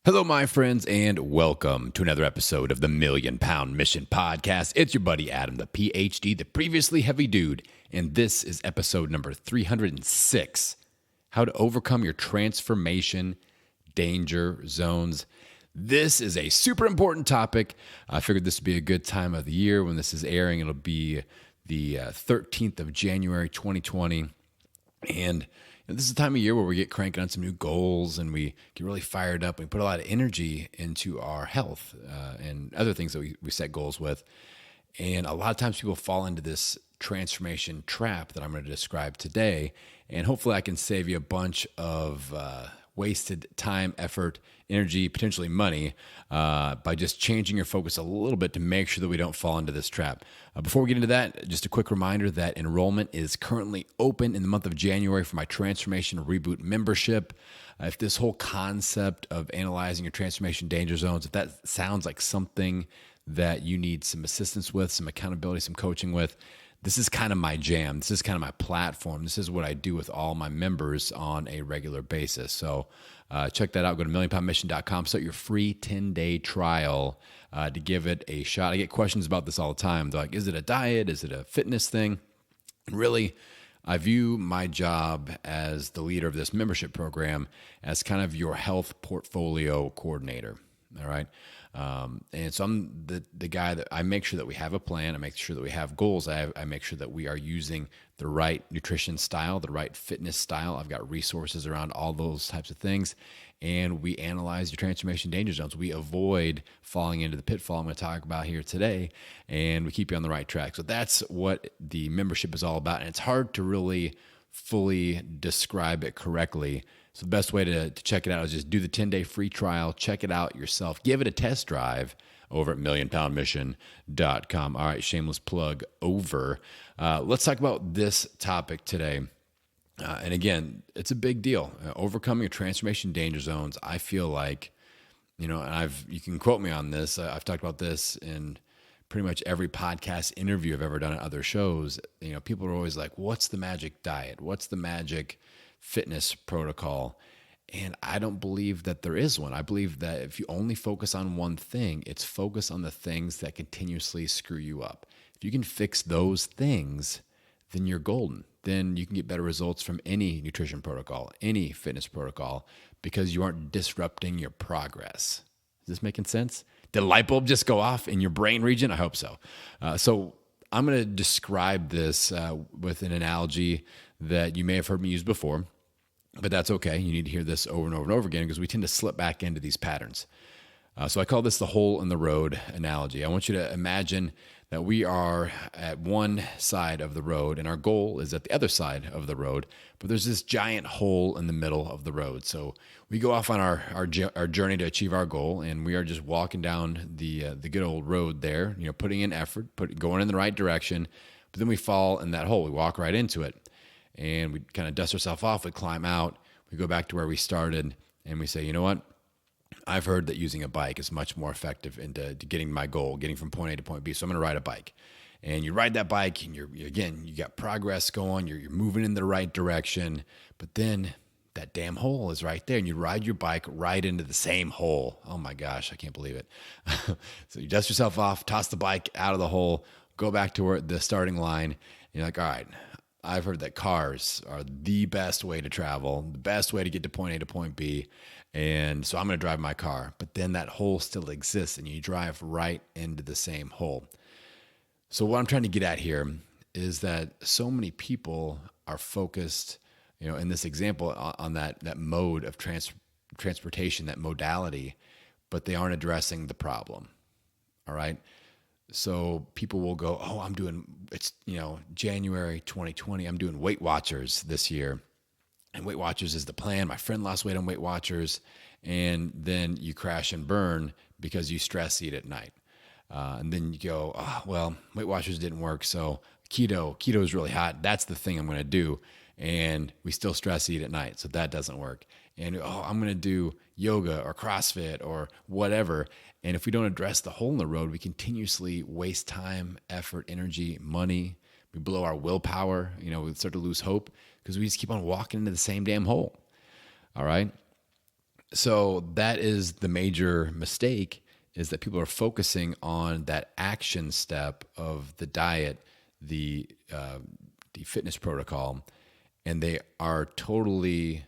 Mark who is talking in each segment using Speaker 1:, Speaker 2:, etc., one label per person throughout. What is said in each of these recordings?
Speaker 1: Hello, my friends, and welcome to another episode of the Million Pound Mission Podcast. It's your buddy Adam, the PhD, the previously heavy dude, and this is episode number 306, How to Overcome Your Transformation Danger Zones. This is a super important topic. I figured this would be a good time of the year when this is airing. It'll be the 13th of January, 2020, and this is the time of year where we get cranking on some new goals and we get really fired up. We put a lot of energy into our health and other things that we set goals with. And a lot of times people fall into this transformation trap that I'm going to describe today. And hopefully I can save you a bunch of wasted time, effort, energy, potentially money by just changing your focus a little bit to make sure that we don't fall into this trap. Before we get into that, just a quick reminder that enrollment is currently open in the month of January for my Transformation Reboot membership. If this whole concept of analyzing your transformation danger zones, if that sounds like something that you need some assistance with, some accountability, some coaching with, this is kind of my jam. This is kind of my platform. This is what I do with all my members on a regular basis. So check that out. Go to millionpoundmission.com. Start your free 10-day trial to give it a shot. I get questions about this all the time. They're like, is it a diet? Is it a fitness thing? And really, I view my job as the leader of this membership program as kind of your health portfolio coordinator. All right. And so I'm the guy that I make sure that we have a plan. I make sure that we have goals. I make sure that we are using the right nutrition style, the right fitness style. I've got resources around all those types of things. And we analyze your transformation danger zones. We avoid falling into the pitfall I'm going to talk about here today. And we keep you on the right track. So that's what the membership is all about. And it's hard to really fully describe it correctly. So the best way to check it out is just do the 10-day free trial, check it out yourself, give it a test drive over at millionpoundmission.com. All right, shameless plug over. Let's talk about this topic today. And again, it's a big deal. Overcoming your transformation danger zones, I feel like, and you can quote me on this. I've talked about this in pretty much every podcast interview I've ever done at other shows. People are always like, what's the magic diet? What's the magic fitness protocol? And I don't believe that there is one. I believe that if you only focus on one thing, it's focus on the things that continuously screw you up. If you can fix those things, then you're golden. Then you can get better results from any nutrition protocol, any fitness protocol, because you aren't disrupting your progress. Is this making sense? Did a light bulb just go off in your brain region? I hope so. So I'm going to describe this with an analogy that you may have heard me use before, but that's okay. You need to hear this over and over and over again because we tend to slip back into these patterns. So I call this the hole in the road analogy. I want you to imagine that we are at one side of the road and our goal is at the other side of the road, but there's this giant hole in the middle of the road. So we go off on our journey to achieve our goal, and we are just walking down the good old road there, putting in effort, going in the right direction, but then we fall in that hole. We walk right into it. And we kind of dust ourselves off, we climb out, we go back to where we started, and we say, you know what? I've heard that using a bike is much more effective into getting my goal, getting from point A to point B. So I'm going to ride a bike. And you ride that bike, and you got progress going, you're moving in the right direction, but then that damn hole is right there, and you ride your bike right into the same hole. Oh my gosh, I can't believe it. So you dust yourself off, toss the bike out of the hole, go back to the starting line, and you're like, all right, I've heard that cars are the best way to travel, the best way to get to point A to point B. And so I'm going to drive my car. But then that hole still exists and you drive right into the same hole. So what I'm trying to get at here is that so many people are focused, in this example on that mode of transportation, that modality, but they aren't addressing the problem. All right. So people will go, it's January 2020, I'm doing Weight Watchers this year. And Weight Watchers is the plan. My friend lost weight on Weight Watchers. And then you crash and burn because you stress eat at night. And then you go, Weight Watchers didn't work. So keto is really hot. That's the thing I'm going to do. And we still stress eat at night. So that doesn't work. And I'm going to do yoga or CrossFit or whatever. And if we don't address the hole in the road, we continuously waste time, effort, energy, money. We blow our willpower. We start to lose hope because we just keep on walking into the same damn hole. All right. So that is the major mistake, is that people are focusing on that action step of the diet, the fitness protocol, and they are totally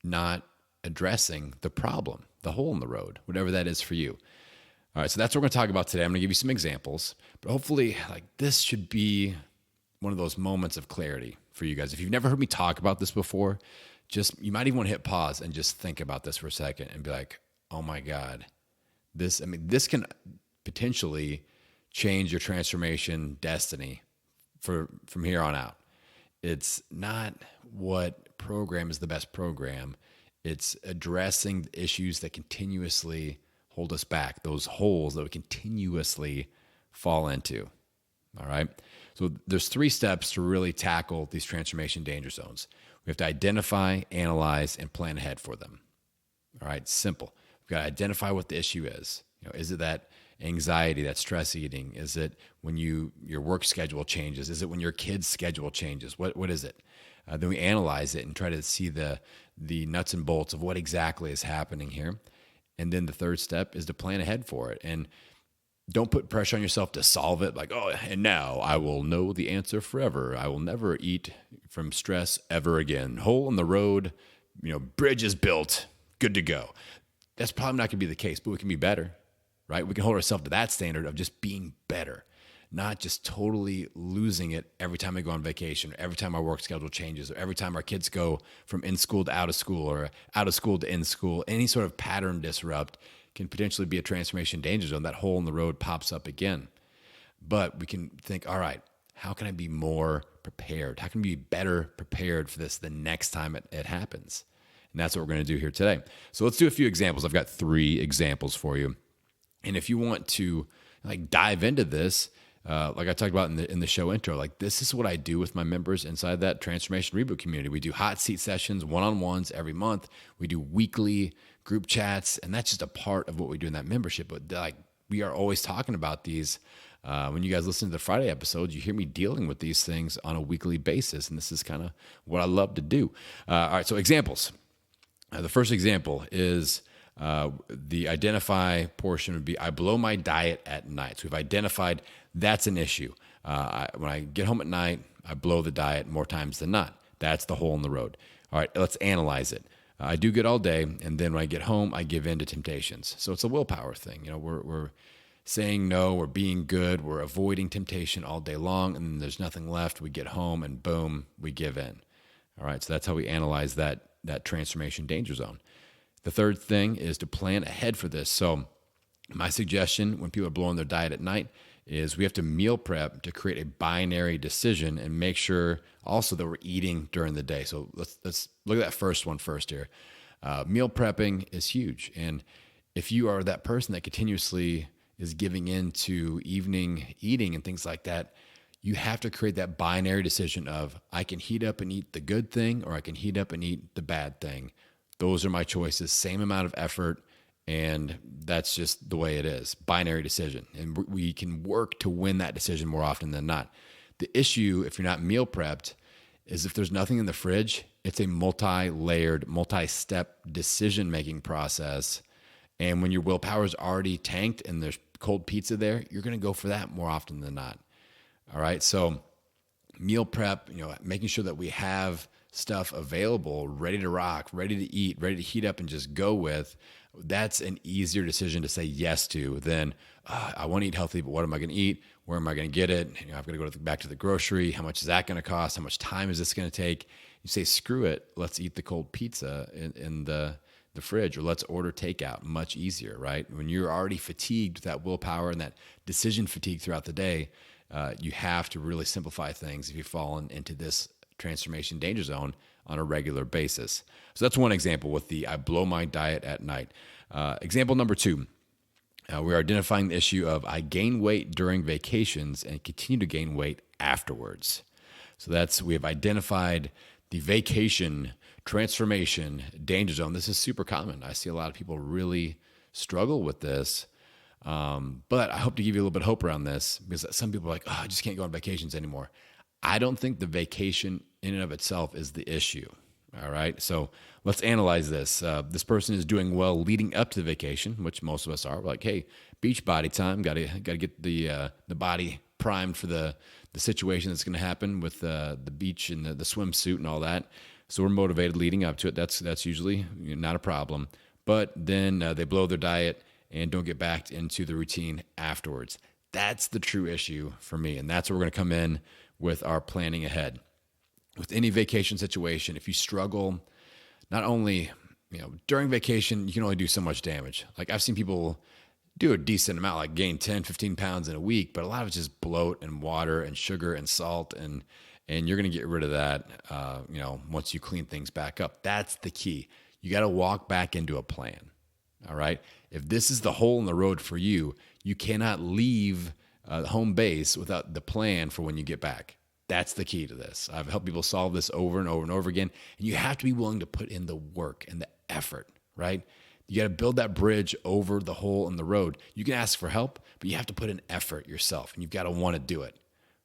Speaker 1: not addressing the problem, the hole in the road, whatever that is for you. All right, so that's what we're going to talk about today. I'm going to give you some examples, but hopefully, like, this should be one of those moments of clarity for you guys. If you've never heard me talk about this before, you might even want to hit pause and just think about this for a second and be like, oh my God, this can potentially change your transformation destiny from here on out. It's not what program is the best program. It's addressing the issues that continuously hold us back, those holes that we continuously fall into. All right. So there's 3 steps to really tackle these transformation danger zones. We have to identify, analyze, and plan ahead for them. All right. Simple. We've got to identify what the issue is. Is it that anxiety, that stress eating? Is it when your work schedule changes? Is it when your kid's schedule changes? What is it? Then we analyze it and try to see the nuts and bolts of what exactly is happening here. And then the 3rd step is to plan ahead for it. And don't put pressure on yourself to solve it. Like, oh, and now I will know the answer forever. I will never eat from stress ever again. Hole in the road, bridge is built, good to go. That's probably not going to be the case, but we can be better, right? We can hold ourselves to that standard of just being better, not just totally losing it every time I go on vacation, or every time our work schedule changes, or every time our kids go from in school to out of school, or out of school to in school. Any sort of pattern disrupt can potentially be a transformation danger zone. That hole in the road pops up again. But we can think, all right, how can I be more prepared? How can I be better prepared for this the next time it happens? And that's what we're going to do here today. So let's do a few examples. I've got 3 examples for you. And if you want to dive into this, like I talked about in the show intro, like, this is what I do with my members inside that Transformation Reboot community. We do hot seat sessions, one-on-ones every month. We do weekly group chats, and that's just a part of what we do in that membership. But we are always talking about these. When you guys listen to the Friday episodes, you hear me dealing with these things on a weekly basis, and this is kind of what I love to do. All right, so examples. The first example is the identify portion would be, I blow my diet at night. So we've identified that's an issue. When I get home at night, I blow the diet more times than not. That's the hole in the road. All right, let's analyze it. I do good all day, and then when I get home, I give in to temptations. So it's a willpower thing. We're saying no, we're being good, we're avoiding temptation all day long, and then there's nothing left. We get home, and boom, we give in. All right, so that's how we analyze that transformation danger zone. The 3rd thing is to plan ahead for this. So my suggestion when people are blowing their diet at night is we have to meal prep to create a binary decision and make sure also that we're eating during the day. So let's look at that first one first here. Meal prepping is huge. And if you are that person that continuously is giving in to evening eating and things like that, you have to create that binary decision of, I can heat up and eat the good thing, or I can heat up and eat the bad thing. Those are my choices, same amount of effort, and that's just the way it is. Binary decision. And we can work to win that decision more often than not. The issue, if you're not meal prepped, is if there's nothing in the fridge, it's a multi-layered, multi-step decision-making process. And when your willpower is already tanked and there's cold pizza there, you're going to go for that more often than not. All right, so meal prep, making sure that we have stuff available, ready to rock, ready to eat, ready to heat up and just go with, that's an easier decision to say yes to than, I want to eat healthy, but what am I going to eat? Where am I going to get it? I've got to go back to the grocery. How much is that going to cost? How much time is this going to take? You say, screw it. Let's eat the cold pizza in the fridge, or let's order takeout. Much easier, right? When you're already fatigued with that willpower and that decision fatigue throughout the day, you have to really simplify things if you've fallen into this transformation danger zone on a regular basis. So that's one example with the I blow my diet at night. Example number 2, we're identifying the issue of I gain weight during vacations and continue to gain weight afterwards. So we have identified the vacation transformation danger zone. This is super common. I see a lot of people really struggle with this. But I hope to give you a little bit of hope around this, because some people are like, I just can't go on vacations anymore. I don't think the vacation in and of itself is the issue. All right. So let's analyze this. This person is doing well leading up to the vacation, which most of us are. We're like, hey, beach body time. Got to get the body primed for the situation that's going to happen with the beach and the swimsuit and all that. So we're motivated leading up to it. That's usually not a problem. But then they blow their diet and don't get back into the routine afterwards. That's the true issue for me, and that's where we're going to come in with our planning ahead. With any vacation situation, if you struggle, not only, during vacation, you can only do so much damage. Like I've seen people do a decent amount, like gain 10, 15 pounds in a week, but a lot of it's just bloat and water and sugar and salt. And you're going to get rid of that, once you clean things back up. That's the key. You got to walk back into a plan. All right. If this is the hole in the road for you, you cannot leave home base without the plan for when you get back. That's the key to this. I've helped people solve this over and over and over again. And you have to be willing to put in the work and the effort, right? You got to build that bridge over the hole in the road. You can ask for help, but you have to put in effort yourself, and you've got to want to do it,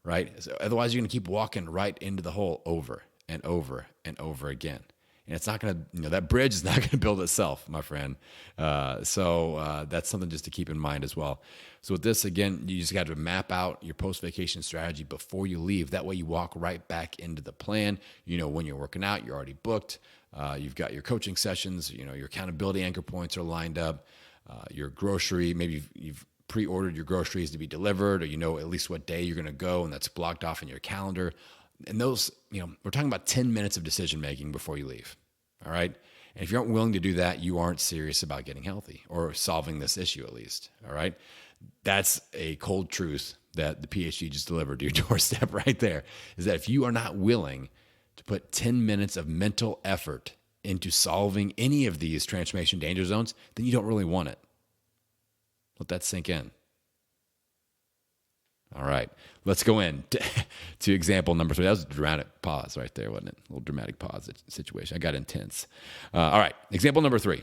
Speaker 1: right? So otherwise, you're going to keep walking right into the hole over and over and over again. And it's not going to, that bridge is not going to build itself, my friend. So that's something just to keep in mind as well. So with this, again, you just got to map out your post-vacation strategy before you leave. That way you walk right back into the plan. When you're working out, you're already booked. You've got your coaching sessions, your accountability anchor points are lined up. Your grocery, maybe you've pre-ordered your groceries to be delivered, or at least what day you're going to go, and that's blocked off in your calendar. And those, we're talking about 10 minutes of decision making before you leave. All right. And if you aren't willing to do that, you aren't serious about getting healthy or solving this issue at least. All right. That's a cold truth that the PhD just delivered to your doorstep right there, is that if you are not willing to put 10 minutes of mental effort into solving any of these transformation danger zones, then you don't really want it. Let that sink in. All right, let's go in to example number 3. That was a dramatic pause right there, wasn't it? A little dramatic pause situation. I got intense. All right, example number 3.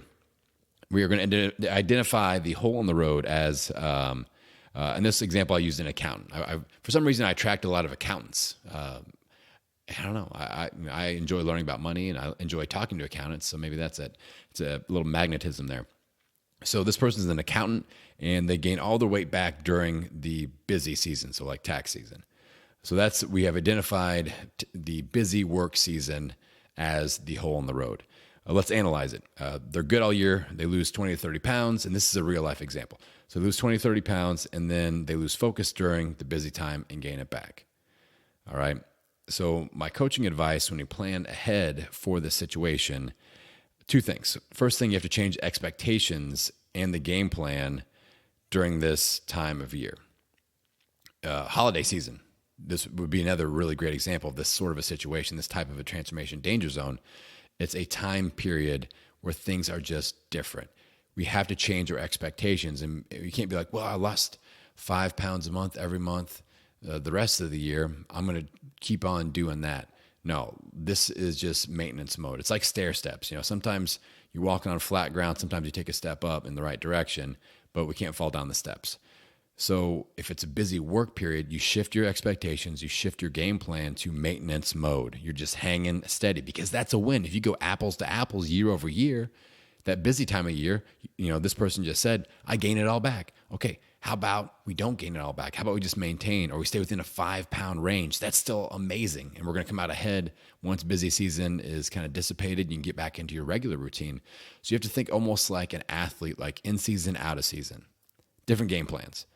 Speaker 1: We are going to identify the hole in the road as, in this example, I used an accountant. For some reason, I attract a lot of accountants. I don't know. I enjoy learning about money, and I enjoy talking to accountants, so maybe that's it. It's a little magnetism there. So this person is an accountant, and they gain all their weight back during the busy season, so like tax season. So we have identified the busy work season as the hole in the road. Let's analyze it. They're good all year. They lose 20 to 30 pounds, and this is a real life example. So they lose 20 to 30 pounds, and then they lose focus during the busy time and gain it back. All right. So my coaching advice when you plan ahead for this situation, 2 things. First thing, you have to change expectations and the game plan during this time of year. Holiday season. This would be another really great example of this sort of a situation, this type of a transformation danger zone. It's a time period where things are just different. We have to change our expectations, and we can't be like, well, I lost 5 pounds a month every month. The rest of the year, I'm going to keep on doing that. No, this is just maintenance mode. It's like stair steps. Sometimes you're walking on flat ground. Sometimes you take a step up in the right direction, but we can't fall down the steps. So if it's a busy work period, you shift your expectations, you shift your game plan to maintenance mode. You're just hanging steady, because that's a win. If you go apples to apples year over year, that busy time of year, this person just said, I gain it all back. Okay, how about we don't gain it all back? How about we just maintain, or we stay within a 5-pound range? That's still amazing. And we're going to come out ahead once busy season is kind of dissipated. You can get back into your regular routine. So you have to think almost like an athlete, like in season, out of season. Different game plans.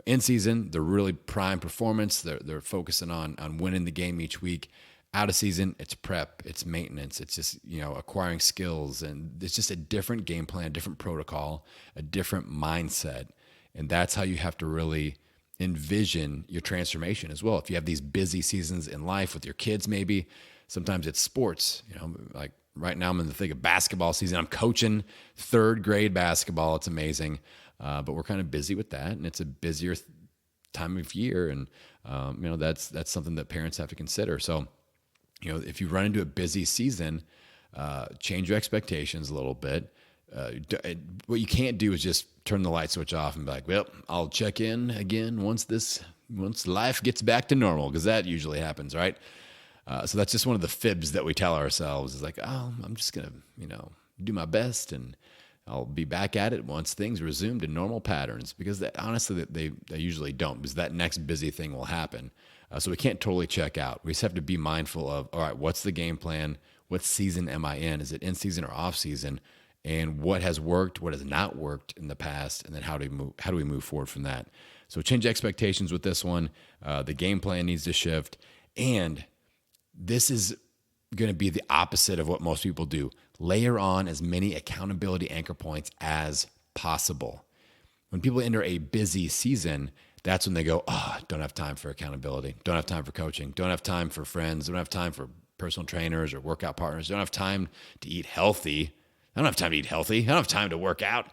Speaker 1: In season, they're really prime performance. They're focusing on winning the game each week. Out of season, it's prep, it's maintenance, it's just, acquiring skills. And it's just a different game plan, a different protocol, a different mindset. And that's how you have to really envision your transformation as well. If you have these busy seasons in life with your kids, maybe sometimes it's sports, like right now I'm in the thick of basketball season. I'm coaching 3rd grade basketball. It's amazing. But we're kind of busy with that, and it's a busier time of year. And, that's something that parents have to consider. So, if you run into a busy season, change your expectations a little bit. What you can't do is just turn the light switch off and be like, well, I'll check in again once life gets back to normal, because that usually happens, right? So that's just one of the fibs that we tell ourselves is like, oh, I'm just going to, do my best and I'll be back at it once things resume to normal patterns, because honestly, they usually don't, because that next busy thing will happen. So we can't totally check out. We just have to be mindful of, all right, what's the game plan? What season am I in? Is it in season or off season? And what has worked, what has not worked in the past, and then how do we move forward from that? So change expectations with this one. The game plan needs to shift, and this is going to be the opposite of what most people do. Layer on as many accountability anchor points as possible. When people enter a busy season, that's when they go, don't have time for accountability, don't have time for coaching, don't have time for friends, don't have time for personal trainers or workout partners, don't have time to eat healthy. I don't have time to eat healthy. I don't have time to work out.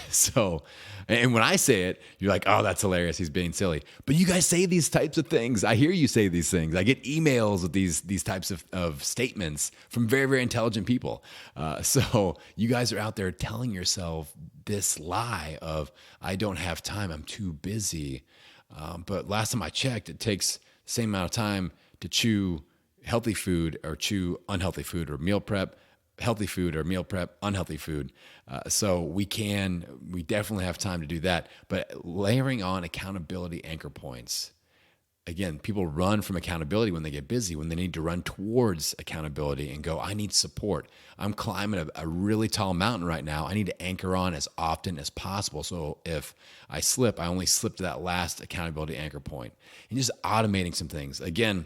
Speaker 1: So, and when I say it, you're like, oh, that's hilarious. He's being silly. But you guys say these types of things. I hear you say these things. I get emails with these types of statements from very, very intelligent people. So you guys are out there telling yourself this lie of, I don't have time. I'm too busy. But last time I checked, it takes the same amount of time to chew healthy food or chew unhealthy food, or meal prep healthy food or meal prep unhealthy food. So we definitely have time to do that. But layering on accountability anchor points. Again, people run from accountability when they get busy, when they need to run towards accountability and go, I need support. I'm climbing a really tall mountain right now. I need to anchor on as often as possible. So if I slip, I only slip to that last accountability anchor point. And just automating some things. Again,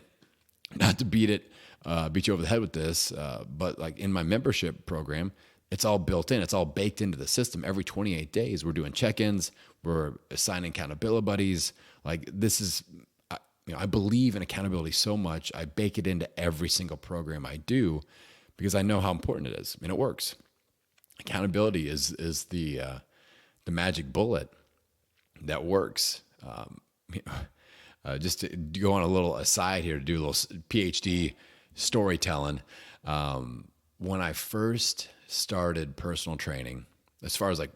Speaker 1: not to beat you over the head with this, but like in my membership program, it's all built in. It's all baked into the system. Every 28 days, we're doing check-ins. We're assigning accountability buddies. Like this is, I believe in accountability so much. I bake it into every single program I do because I know how important it is, and it works. Accountability is the magic bullet that works. Just to go on a little aside here, to do a little PhD storytelling. When I first started personal training, as far as like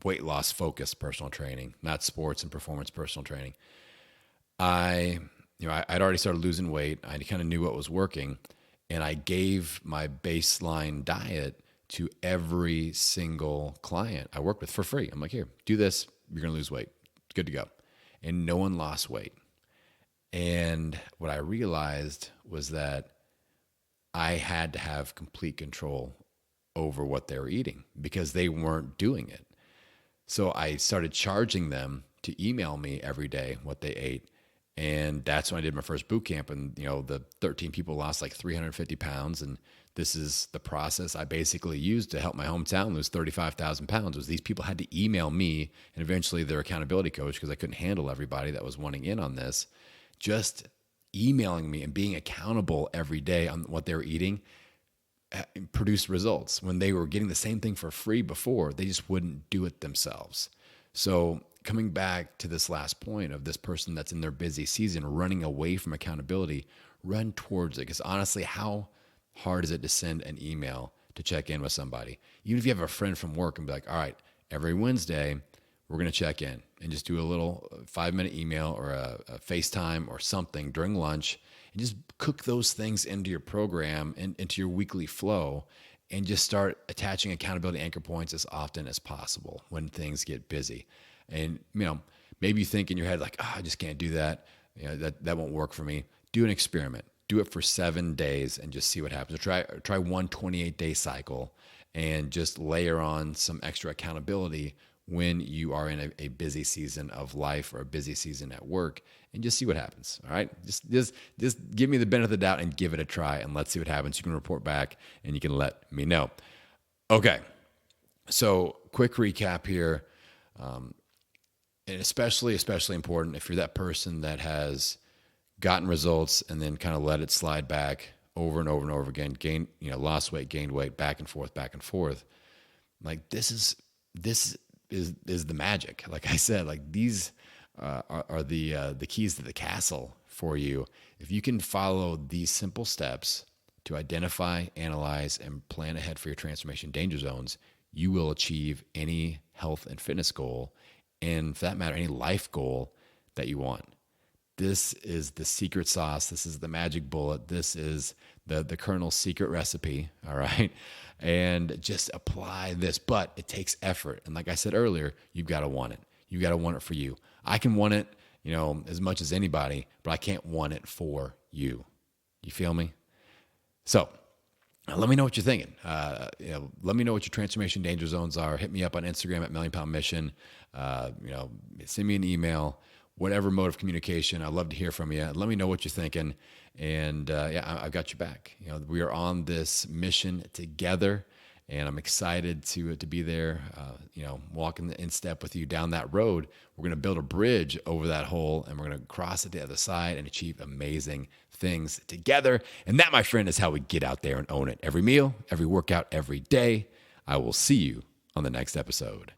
Speaker 1: weight loss focused personal training, not sports and performance personal training, I'd already started losing weight. I kind of knew what was working, and I gave my baseline diet to every single client I worked with for free. I'm like, here, do this. You're going to lose weight. Good to go. And no one lost weight. And what I realized was that I had to have complete control over what they were eating because they weren't doing it. So I started charging them to email me every day what they ate. And that's when I did my first boot camp. And, the 13 people lost like 350 pounds. And this is the process I basically used to help my hometown lose 35,000 pounds, was these people had to email me and eventually their accountability coach, because I couldn't handle everybody that was wanting in on this. Just emailing me and being accountable every day on what they were eating produced results. When they were getting the same thing for free before, they just wouldn't do it themselves. So coming back to this last point of this person that's in their busy season, running away from accountability, run towards it. Because honestly, how hard is it to send an email to check in with somebody? Even if you have a friend from work and be like, all right, every Wednesday, we're going to check in and just do a little 5-minute email or a FaceTime or something during lunch, and just cook those things into your program and into your weekly flow, and just start attaching accountability anchor points as often as possible when things get busy. And, maybe you think in your head like, I just can't do that. That won't work for me. Do an experiment. Do it for 7 days and just see what happens. Or try one 28-day cycle and just layer on some extra accountability when you are in a busy season of life or a busy season at work, and just see what happens. All right. Just give me the benefit of the doubt and give it a try, and let's see what happens. You can report back and you can let me know. Okay. So quick recap here. And especially important if you're that person that has gotten results and then kind of let it slide back over and over and over again, lost weight, gained weight, back and forth. Like this is the magic. Like I said, like these are the keys to the castle for you. If you can follow these simple steps to identify, analyze, and plan ahead for your transformation danger zones, you will achieve any health and fitness goal, and for that matter, any life goal that you want. This is the secret sauce. This is the magic bullet. This is the Colonel's secret recipe. All right. And just apply this. But it takes effort. And like I said earlier, you've got to want it. You got to want it for you. I can want it, as much as anybody, but I can't want it for you. You feel me? So let me know what you're thinking. Let me know what your transformation danger zones are. Hit me up on Instagram at Million Pound Mission. Send me an email, whatever mode of communication. I'd love to hear from you. Let me know what you're thinking. And I've got your back. We are on this mission together, and I'm excited to be there, walking in step with you down that road. We're going to build a bridge over that hole, and we're going to cross it to the other side and achieve amazing things together. And that, my friend, is how we get out there and own it. Every meal, every workout, every day. I will see you on the next episode.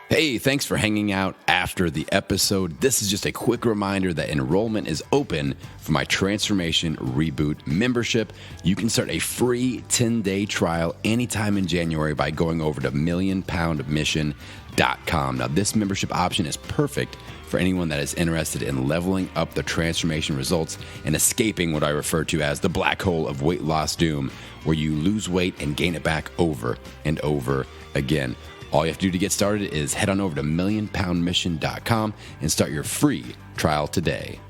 Speaker 1: Hey, thanks for hanging out after the episode. This is just a quick reminder that enrollment is open for my Transformation Reboot membership. You can start a free 10-day trial anytime in January by going over to millionpoundmission.com. Now, this membership option is perfect for anyone that is interested in leveling up the transformation results and escaping what I refer to as the black hole of weight loss doom, where you lose weight and gain it back over and over again. All you have to do to get started is head on over to millionpoundmission.com and start your free trial today.